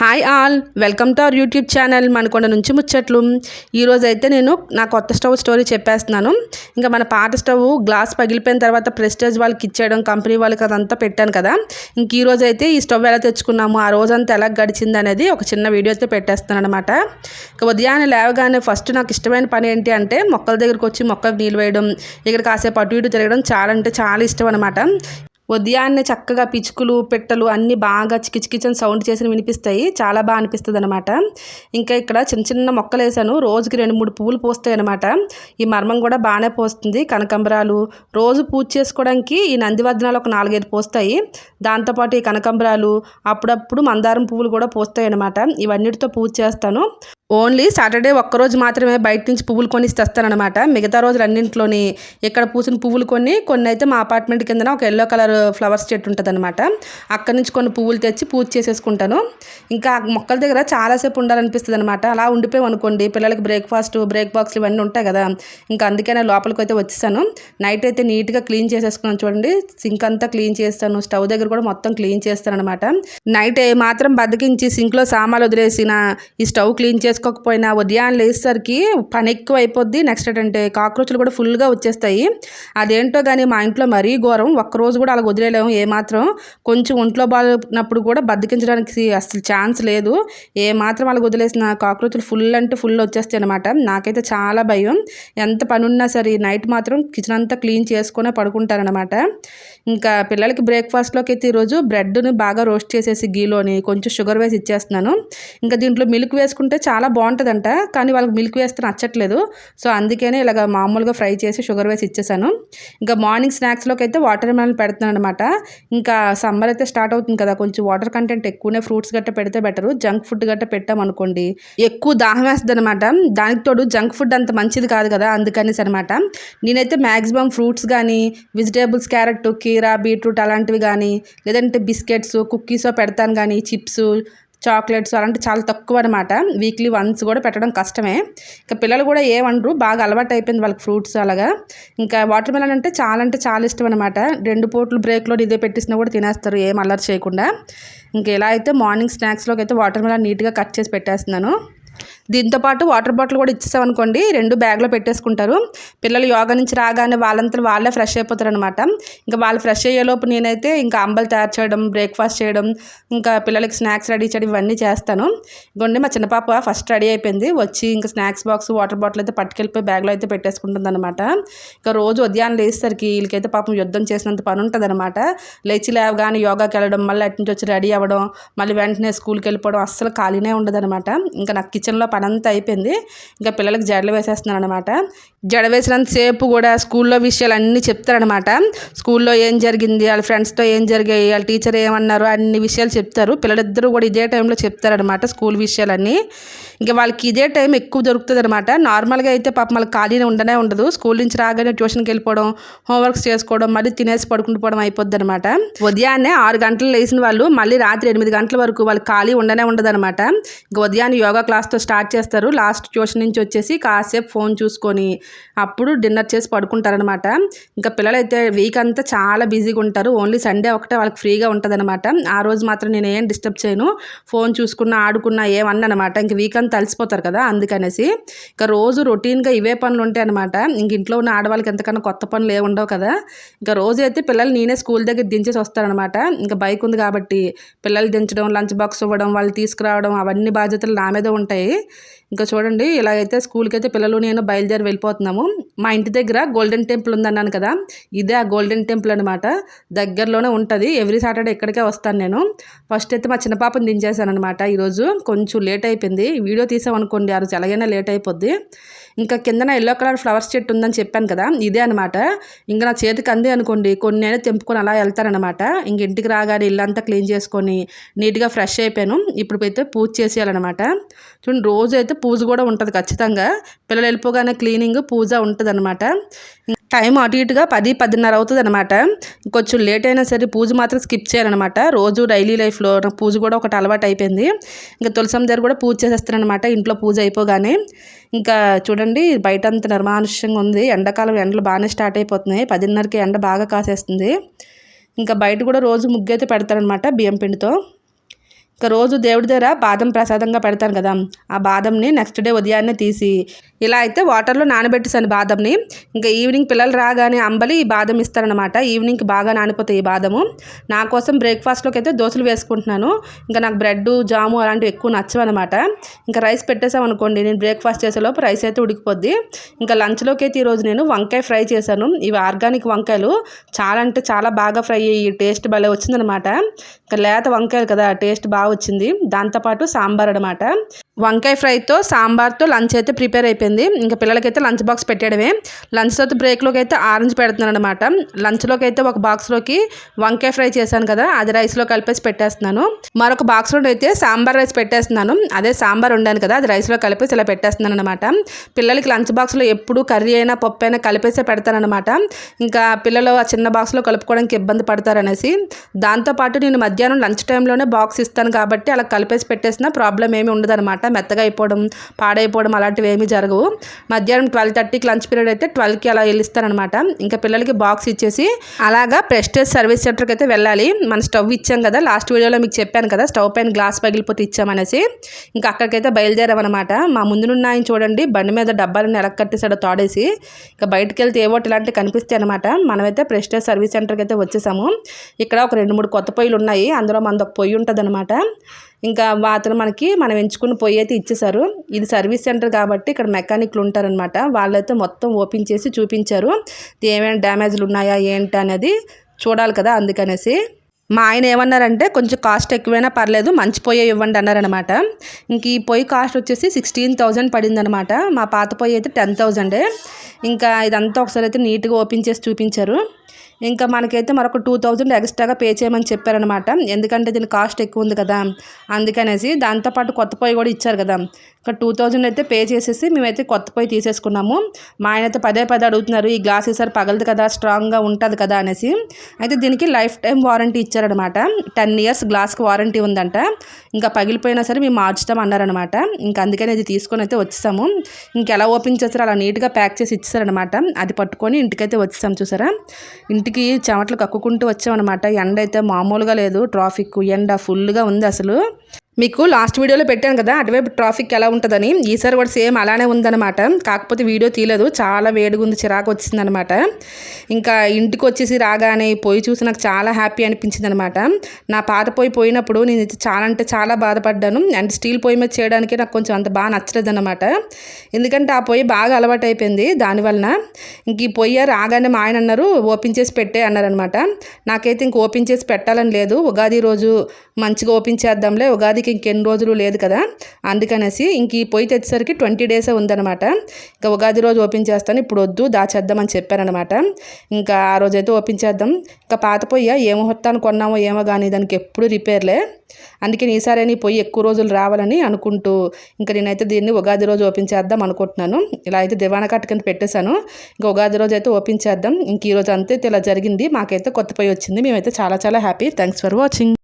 Hi all, welcome to our YouTube channel Manakonda నుంచి ముచ్చట్లు. ఈరోజు అయితే నేను నా కొత్త స్టవ్ స్టోరీ చెప్పేస్తున్నాను. ఇంకా మన పాత స్టవ్ గ్లాస్ పగిలిపోయిన తర్వాత ప్రెస్టేజ్ వాళ్ళకి ఇచ్చేయడం, కంపెనీ వాళ్ళకి అదంతా పెట్టాను కదా. ఇంక ఈరోజు అయితే ఈ స్టవ్ ఎలా తెచ్చుకున్నాము, ఆ రోజంతా ఎలా గడిచింది అనేది ఒక చిన్న వీడియో అయితే పెట్టేస్తాను అనమాట. ఇక ఉదయాన్నే లేవగానే ఫస్ట్ నాకు ఇష్టమైన పని ఏంటి అంటే మొక్కల దగ్గరికి వచ్చి మొక్కలకు నీళ్ళు వేయడం, ఇక్కడ కాసేపు అటు ఇటు తిరగడం చాలా అంటే చాలా ఇష్టం అనమాట. ఉదయాన్నే చక్కగా పిచ్చుకలు పిట్టలు అన్నీ బాగా చికిచికిచని సౌండ్ చేసి వినిపిస్తాయి. చాలా బాగా అనిపిస్తుంది అనమాట. ఇంకా ఇక్కడ చిన్న చిన్న మొక్కలు వేసాను. రోజుకి 2-3 పువ్వులు పోస్తాయి అనమాట. ఈ మర్మం కూడా బాగానే పోస్తుంది. కనకంబరాలు రోజు పూజ చేసుకోవడానికి ఈ నందివర్ధనాలు ఒక 4-5 పోస్తాయి. దాంతోపాటు ఈ కనకంబరాలు, అప్పుడప్పుడు మందారం పువ్వులు కూడా పోస్తాయి అనమాట. ఇవన్నిటితో పూజ చేస్తాను. ఓన్లీ సాటర్డే ఒక్కరోజు మాత్రమే బయట నుంచి పువ్వులు కొని తెస్తానమాట. మిగతా రోజులన్నింటిలోని ఇక్కడ పూసిన పువ్వులు కొన్ని అయితే మా అపార్ట్మెంట్ కిందన ఒక ఎల్లో కలర్ ఫ్లవర్స్ చెట్టు ఉంటుంది అనమాట. అక్కడి నుంచి కొన్ని పువ్వులు తెచ్చి పూజ చేసేసుకుంటాను. ఇంకా మొక్కల దగ్గర చాలాసేపు ఉండాలనిపిస్తుంది అనమాట. అలా ఉండిపోయాం అనుకోండి, పిల్లలకి బ్రేక్ బాక్స్లు ఇవన్నీ ఉంటాయి కదా. ఇంకా అందుకే నేను లోపలికి అయితే వచ్చేసాను. నైట్ అయితే నీట్గా క్లీన్ చేసేసుకున్నాను. చూడండి, సింక్ అంతా క్లీన్ చేస్తాను. స్టవ్ దగ్గర కూడా మొత్తం క్లీన్ చేస్తాను అనమాట. నైట్ మాత్రం బద్దకించి సింక్లో సామాన్లు వదిలేసిన ఈ స్టవ్ క్లీన్ చేసుకోకపోయినా ఉదయాన్నే లేచేసరికి పని ఎక్కువ అయిపోద్ది. నెక్స్ట్ ఏంటంటే కాక్రోచ్లు కూడా ఫుల్గా వచ్చేస్తాయి. అదేంటో కానీ మా ఇంట్లో మరీ ఘోరం. ఒక్కరోజు కూడా అలా వదిలేలేము. ఏమాత్రం కొంచెం ఒంట్లో బాగున్నప్పుడు కూడా బద్దకించడానికి అసలు ఛాన్స్ లేదు. ఏమాత్రం అలా వదిలేసిన కాక్రోచ్లు ఫుల్ అంటే ఫుల్ వచ్చేస్తాయి అనమాట. నాకైతే చాలా భయం. ఎంత పని ఉన్నా సరే నైట్ మాత్రం కిచెన్ అంతా క్లీన్ చేసుకునే పడుకుంటారనమాట. ఇంకా పిల్లలకి బ్రేక్ఫాస్ట్లోకి అయితే ఈరోజు బ్రెడ్ని బాగా రోస్ట్ చేసేసి గీలోని కొంచెం షుగర్ వేసి ఇచ్చేస్తున్నాను. ఇంకా దీంట్లో మిల్క్ వేసుకుంటే చాలా బాగుంటుందంట, కానీ వాళ్ళకి మిల్క్ వేస్తే నచ్చట్లేదు. సో అందుకనే ఇలాగ మామూలుగా ఫ్రై చేసి షుగర్ వేసి ఇచ్చేసాను. ఇంకా మార్నింగ్ స్నాక్స్లోకి అయితే వాటర్ మెలన్ పెడుతున్నాను అనమాట. ఇంకా సమ్మర్ అయితే స్టార్ట్ అవుతుంది కదా, కొంచెం వాటర్ కంటెంట్ ఎక్కువనే ఫ్రూట్స్ గట్ట పెడితే బెటరు. జంక్ ఫుడ్ గట్ట పెట్టామనుకోండి ఎక్కువ దాహం వేస్తుంది అనమాట. దానికి తోడు జంక్ ఫుడ్ అంత మంచిది కాదు కదా, అందుకనేసి అనమాట. నేనైతే మ్యాక్సిమం ఫ్రూట్స్ కానీ వెజిటేబుల్స్, క్యారెట్, కీరా, బీట్రూట్ అలాంటివి కానీ, లేదంటే బిస్కెట్స్ కుక్కీస్ పెడతాను. కానీ చిప్స్, చాక్లెట్స్ అలాంటి చాలా తక్కువ అనమాట. వీక్లీ వన్స్ కూడా పెట్టడం కష్టమే. ఇంకా పిల్లలు కూడా ఏమనరు, బాగా అలవాటు అయిపోయింది వాళ్ళకి ఫ్రూట్స్ అలాగా. ఇంకా వాటర్ మెలన్ అంటే చాలా ఇష్టం అనమాట. 2 పూటలు బ్రేక్లో ఇదే పెట్టిసినా కూడా తినేస్తారు, ఏం అల్లరి చేయకుండా. ఇంకా ఇలా అయితే మార్నింగ్ స్నాక్స్లోకి అయితే వాటర్ మెలన్ నీట్గా కట్ చేసి పెట్టేస్తున్నాను. దీంతోపాటు వాటర్ బాటిల్ కూడా ఇచ్చేసామనుకోండి, 2 బ్యాగ్లో పెట్టేసుకుంటారు. పిల్లలు యోగా నుంచి రాగానే వాళ్ళంతా వాళ్ళే ఫ్రెష్ అయిపోతారు అనమాట. ఇంకా వాళ్ళు ఫ్రెష్ అయ్యేలోపు నేనైతే ఇంకా అంబలు తయారు చేయడం, బ్రేక్ఫాస్ట్ చేయడం, ఇంకా పిల్లలకి స్నాక్స్ రెడీ చేయడం ఇవన్నీ చేస్తాను. ఇంకోండి మా చిన్న పాప ఫస్ట్ రెడీ అయిపోయింది. వచ్చి ఇంకా స్నాక్స్ బాక్స్, వాటర్ బాటిల్ అయితే పట్టుకెళ్ళిపోయి బ్యాగ్లో అయితే పెట్టేసుకుంటుంది అనమాట. ఇంకా రోజు ఉదయాన్నే లేచేసరికి వీళ్ళకైతే పాపం యుద్ధం చేసినంత పని ఉంటుంది అనమాట. లేవగానే యోగాకి వెళ్ళడం, మళ్ళీ అటు నుంచి వచ్చి రెడీ అవ్వడం, మళ్ళీ వెంటనే స్కూల్కి వెళ్ళిపోవడం, అస్సలు ఖాళీనే ఉండదు అనమాట. ఇంకా నాకు కిచెన్లో పని అంతా అయిపోయింది. ఇంకా పిల్లలకి జడలు వేసేస్తున్నాను అనమాట. జడ వేసినంతసేపు కూడా స్కూల్లో విషయాలు అన్నీ చెప్తారనమాట. స్కూల్లో ఏం జరిగింది, వాళ్ళ ఫ్రెండ్స్తో ఏం జరిగాయి, వాళ్ళ టీచర్ ఏమన్నారు, అన్ని విషయాలు చెప్తారు. పిల్లలిద్దరూ కూడా ఇదే టైంలో చెప్తారనమాట స్కూల్ విషయాలన్నీ. ఇంకా వాళ్ళకి ఇదే టైం ఎక్కువ దొరుకుతుంది అనమాట. నార్మల్గా అయితే పాపం వాళ్ళకి ఖాళీనే ఉండదు. స్కూల్ నుంచి రాగానే ట్యూషన్కి వెళ్ళిపోవడం, హోంవర్క్స్ చేసుకోవడం, మళ్ళీ తినేసి పడుకుంటూ పోవడం అయిపోద్ది అనమాట. ఉదయాన్నే 6 గంటలు లేచిన వాళ్ళు మళ్ళీ రాత్రి 8 గంటల వరకు వాళ్ళకి ఖాళీ ఉండదు అనమాట. ఇంకా ఉదయాన్నే యోగా క్లాస్తో స్టార్ట్ చేస్తారు. లాస్ట్ ట్యూషన్ నుంచి వచ్చేసి కాసేపు ఫోన్ చూసుకొని అప్పుడు డిన్నర్ చేసి పడుకుంటారనమాట. ఇంకా పిల్లలైతే వీక్ అంతా చాలా బిజీగా ఉంటారు. ఓన్లీ సండే ఒకటే వాళ్ళకి ఫ్రీగా ఉంటుంది అనమాట. ఆ రోజు మాత్రం నేను ఏం డిస్టర్బ్ చేయను. ఫోన్ చూసుకున్నా, ఆడుకున్నా ఏమన్నా అనమాట. ఇంక వీక్ అంతా తలిసిపోతారు కదా, అందుకనేసి ఇంకా రోజు రొటీన్గా ఇవే పనులు ఉంటాయి అనమాట. ఇంక ఇంట్లో ఉన్న ఆడవాళ్ళకి ఎంతకన్నా కొత్త పనులు ఏమి ఉండవు కదా. ఇంకా రోజు అయితే పిల్లలు నేనే స్కూల్ దగ్గర దించేసి వస్తారనమాట. ఇంకా బైక్ ఉంది కాబట్టి పిల్లలు దించడం, లంచ్ బాక్స్ ఇవ్వడం, వాళ్ళు తీసుకురావడం అవన్నీ బాధ్యతలు నా మీద ఉంటాయి. ఇంకా చూడండి, ఇలాగైతే స్కూల్కి అయితే పిల్లలు నేను బయలుదేరి వెళ్ళిపోతున్నాము. మా ఇంటి దగ్గర గోల్డెన్ టెంపుల్ ఉందన్నాను కదా, ఇదే ఆ గోల్డెన్ టెంపుల్ అనమాట. దగ్గరలోనే ఉంటుంది. ఎవ్రీ సాటర్డే ఇక్కడికే వస్తాను నేను. ఫస్ట్ అయితే మా చిన్న పాపని దించేసాను అనమాట. ఈరోజు కొంచెం లేట్ అయిపోయింది. వీడియో తీసామనుకోండి ఆ రోజు ఎలాగైనా లేట్ అయిపోద్ది. ఇంకా కిందన ఎల్లో కలర్ ఫ్లవర్స్ చెట్టు ఉందని చెప్పాను కదా, ఇదే అనమాట. ఇంకా నా చేతికి అందే అనుకోండి, కొన్ని అయినా తెంపుకొని అలా వెళ్తారనమాట. ఇంక ఇంటికి రాగానే ఇల్లంతా క్లీన్ చేసుకొని నీట్గా ఫ్రెష్ అయిపోయాను. ఇప్పుడు అయితే పూజ చేసేయాలన్నమాట. చూడండి, రోజు అయితే పూజ కూడా ఉంటుంది ఖచ్చితంగా. పిల్లలు వెళ్ళిపోగానే క్లీనింగ్, పూజ ఉంటుంది అనమాట. టైం అటు ఇటుగా 10-10:30 అవుతుంది అనమాట. కొంచెం లేట్ అయినా సరే పూజ మాత్రం స్కిప్ చేయాలన్నమాట. రోజు డైలీ లైఫ్లో నాకు పూజ కూడా ఒకటి అలవాటు అయిపోయింది. ఇంకా తులసమ్మ దగ్గర కూడా పూజ చేసేస్తాను అనమాట ఇంట్లో పూజ అయిపోగానే. ఇంకా చూడండి, బయట అంత నిర్మానుష్యంగా ఉంది. ఎండాకాలం ఎండలు బాగానే స్టార్ట్ అయిపోతున్నాయి. 10:30కి ఎండ బాగా కాసేస్తుంది. ఇంకా బయట కూడా రోజు ముగ్గు అయితే పెడతారనమాట బియ్యం పిండితో. ఇక రోజు దేవుడి దగ్గర బాదం ప్రసాదంగా పెడతాను కదా, ఆ బాదంని నెక్స్ట్ డే ఉదయాన్నే తీసి ఇలా అయితే వాటర్లో నానబెట్టేసాను బాదంని. ఇంకా ఈవినింగ్ పిల్లలు రాగానే అంబలి ఈ బాదం ఇస్తారనమాట. ఈవినింగ్కి బాగా నానిపోతాయి ఈ బాదము. నా కోసం బ్రేక్ఫాస్ట్లోకి అయితే దోశలు వేసుకుంటున్నాను. ఇంకా నాకు బ్రెడ్ జాము అలాంటివి ఎక్కువ నచ్చవన్నమాట. ఇంకా రైస్ పెట్టేసామనుకోండి, నేను బ్రేక్ఫాస్ట్ చేసేలోపు రైస్ అయితే ఉడికిపోద్ది. ఇంకా లంచ్లోకి అయితే ఈరోజు నేను వంకాయ ఫ్రై చేశాను. ఇవి ఆర్గానిక్ వంకాయలు, చాలా అంటే చాలా బాగా ఫ్రై అయ్యి టేస్ట్ భలే వచ్చిందనమాట. ఇంకా లేత వంకాయలు కదా, టేస్ట్ బాగా వచ్చింది. దాంతోపాటు సాంబార్ అనమాట. వంకాయ ఫ్రైతో సాంబార్తో లంచ్ అయితే ప్రిపేర్ అయిపోయింది. ఇంకా పిల్లలకైతే లంచ్ బాక్స్ పెట్టేయడమే. లంచ్ తర్వాత బ్రేక్లోకి అయితే ఆరెంజ్ పెడుతున్నాను అనమాట. లంచ్లోకి అయితే ఒక బాక్స్లోకి వంకాయ ఫ్రై చేశాను కదా, అది రైస్లో కలిపేసి పెట్టేస్తున్నాను. మరొక బాక్స్లో అయితే సాంబార్ రైస్ పెట్టేస్తున్నాను. అదే సాంబార్ వండాను కదా, అది రైస్లో కలిపేసి ఇలా పెట్టేస్తున్నాను అనమాట. పిల్లలకి లంచ్ బాక్స్లో ఎప్పుడు కర్రీ అయినా పప్పు అయినా కలిపేసే పెడతానమాట. ఇంకా పిల్లలు ఆ చిన్న బాక్స్లో కలుపుకోవడానికి ఇబ్బంది పడతారనేసి. దాంతోపాటు నేను మధ్యాహ్నం లంచ్ టైంలోనే బాక్స్ ఇస్తాను కాబట్టి అలా కలిపేసి పెట్టేసిన ప్రాబ్లం ఏమీ ఉండదన్నమాట. మెత్తగా అయిపోవడం పాడైపోవడం అలాంటివి ఏమీ జరగవు. మధ్యాహ్నం 12:30కి లంచ్ పీరియడ్ అయితే 12కి అలా వెళ్ళిస్తానమాట. ఇంకా పిల్లలకి బాక్స్ ఇచ్చేసి అలాగా ప్రెస్టేజ్ సర్వీస్ సెంటర్కి అయితే వెళ్ళాలి. మన స్టవ్ ఇచ్చాం కదా, లాస్ట్ వీడియోలో మీకు చెప్పాను కదా, స్టవ్ పైన గ్లాస్ పగిలిపోతే ఇచ్చామనేసి. ఇంకా అక్కడికైతే బయలుదేరామన్నమాట. మా ముందునున్న ఆయన చూడండి, బండి మీద డబ్బాలను ఎలా కట్టేసాడో తాడేసి. ఇంకా బయటకు వెళ్తే ఏవో ఇలాంటివి కనిపిస్తాయి అనమాట. మనమైతే ప్రెస్టేజ్ సర్వీస్ సెంటర్కి అయితే వచ్చేసాము. ఇక్కడ ఒక 2-3 కొత్త పొయ్యిలు ఉన్నాయి. అందులో మనది ఒక పొయ్యి ఉంటుంది అనమాట. ఇంకా అతను మనం ఎంచుకున్న పొయ్యి అయితే ఇచ్చేసారు. ఇది సర్వీస్ సెంటర్ కాబట్టి ఇక్కడ మెకానిక్లు ఉంటారనమాట. వాళ్ళైతే మొత్తం ఓపెన్ చేసి చూపించారు, ఏమైనా డ్యామేజ్లు ఉన్నాయా ఏంటి అనేది చూడాలి కదా, అందుకనేసి. మా ఆయన ఏమన్నారంటే కొంచెం కాస్ట్ ఎక్కువైనా పర్లేదు, మంచి పొయ్యి ఇవ్వండి అన్నారనమాట. ఇంక ఈ పొయ్యి కాస్ట్ వచ్చేసి 16,000 పడిందనమాట. మా పాత పొయ్యి అయితే 10,000. ఇంకా ఇదంతా ఒకసారి అయితే నీట్గా ఓపెన్ చేసి చూపించారు. ఇంకా మనకైతే మరొక 2,000 ఎక్స్ట్రాగా పే చేయమని చెప్పారనమాట. ఎందుకంటే దీని కాస్ట్ ఎక్కువ ఉంది కదా, అందుకనేసి. దాంతోపాటు కొత్త పొయ్యి కూడా ఇచ్చారు కదా, ఇక్కడ 2,000 అయితే పే చేసేసి మేమైతే కొత్త పొయ్యి తీసేసుకున్నాము. మా ఆయన అయితే పదే అడుగుతున్నారు, ఈ గ్లాస్ ఈసారి పగలదు కదా, స్ట్రాంగ్గా ఉంటుంది కదా అనేసి. అయితే దీనికి లైఫ్ టైం వారంటీ ఇచ్చారనమాట. 10 years గ్లాస్కి వారంటీ ఉందంట. ఇంకా పగిలిపోయినా సరే మేము మార్చుతాం అన్నారనమాట. ఇంకా అందుకని ఇది తీసుకొని అయితే వచ్చేసాము. ఇంకెలా ఓపెన్ చేస్తారో అలా నీట్గా ప్యాక్ చేసి ఇచ్చారనమాట. అది పట్టుకొని ఇంటికైతే వచ్చేసాం. చూసారా, ఇంటికి చెమటలు కక్కుకుంటూ వచ్చామన్నమాట. ఎండ అయితే మామూలుగా లేదు, ట్రాఫిక్ ఎండ ఫుల్గా ఉంది అసలు. మీకు లాస్ట్ వీడియోలో పెట్టాను కదా అటువైపు ట్రాఫిక్ ఎలా ఉంటుందని, ఈసారి కూడా సేమ్ అలానే ఉందన్నమాట. కాకపోతే వీడియో తీయలేదు, చాలా వేడిగా ఉంది, చిరాకు వచ్చిందనమాట. ఇంకా ఇంటికి వచ్చేసి రాగానే పొయ్యి చూసి నాకు చాలా హ్యాపీ అనిపించింది అనమాట. నా పాత పొయ్యి పోయినప్పుడు నేను చాలా అంటే చాలా బాధపడ్డాను. అండ్ స్టీల్ పొయ్యి మీద చేయడానికి నాకు కొంచెం అంత బాగా నచ్చలేదు అనమాట. ఎందుకంటే ఆ పొయ్యి బాగా అలవాటు అయిపోయింది దానివలన. ఇంక ఈ పొయ్యి రాగానే మా ఆయన అన్నారు ఓపెన్ చేసి పెట్టే అన్నారనమాట. నాకైతే ఇంక ఓపెన్ చేసి పెట్టాలని లేదు, ఉగాది రోజు మంచిగా ఓపెన్ చేద్దాంలే, ఉగాదికి ఇంకెన్ని రోజులు లేదు కదా, అందుకనేసి. ఇంక ఈ పొయ్యి తెచ్చేసరికి 20 days ఉందన్నమాట. ఇంకా ఉగాది రోజు ఓపెన్ చేస్తాను, ఇప్పుడు వద్దు దాచేద్దామని చెప్పారనమాట. ఇంకా ఆ రోజైతే ఓపెన్ చేద్దాం. ఇంకా పాత పొయ్యి ఏ ముహూర్తాన్ని కొన్నామో ఏమో కానీ దానికి ఎప్పుడు రిపేర్లే. అందుకని ఈసారి నీ పొయ్యి ఎక్కువ రోజులు రావాలని అనుకుంటూ ఇంకా నేనైతే దీన్ని ఉగాది రోజు ఓపెన్ చేద్దాం అనుకుంటున్నాను. ఇలా అయితే దివాణా కట్ట కింద పెట్టేశాను. ఇంకా ఉగాది రోజు అయితే ఓపెన్ చేద్దాం. ఇంక ఈరోజు అంతే ఇలా జరిగింది. మాకైతే కొత్త పొయ్యి వచ్చింది. మేమైతే చాలా హ్యాపీ. Thanks for watching.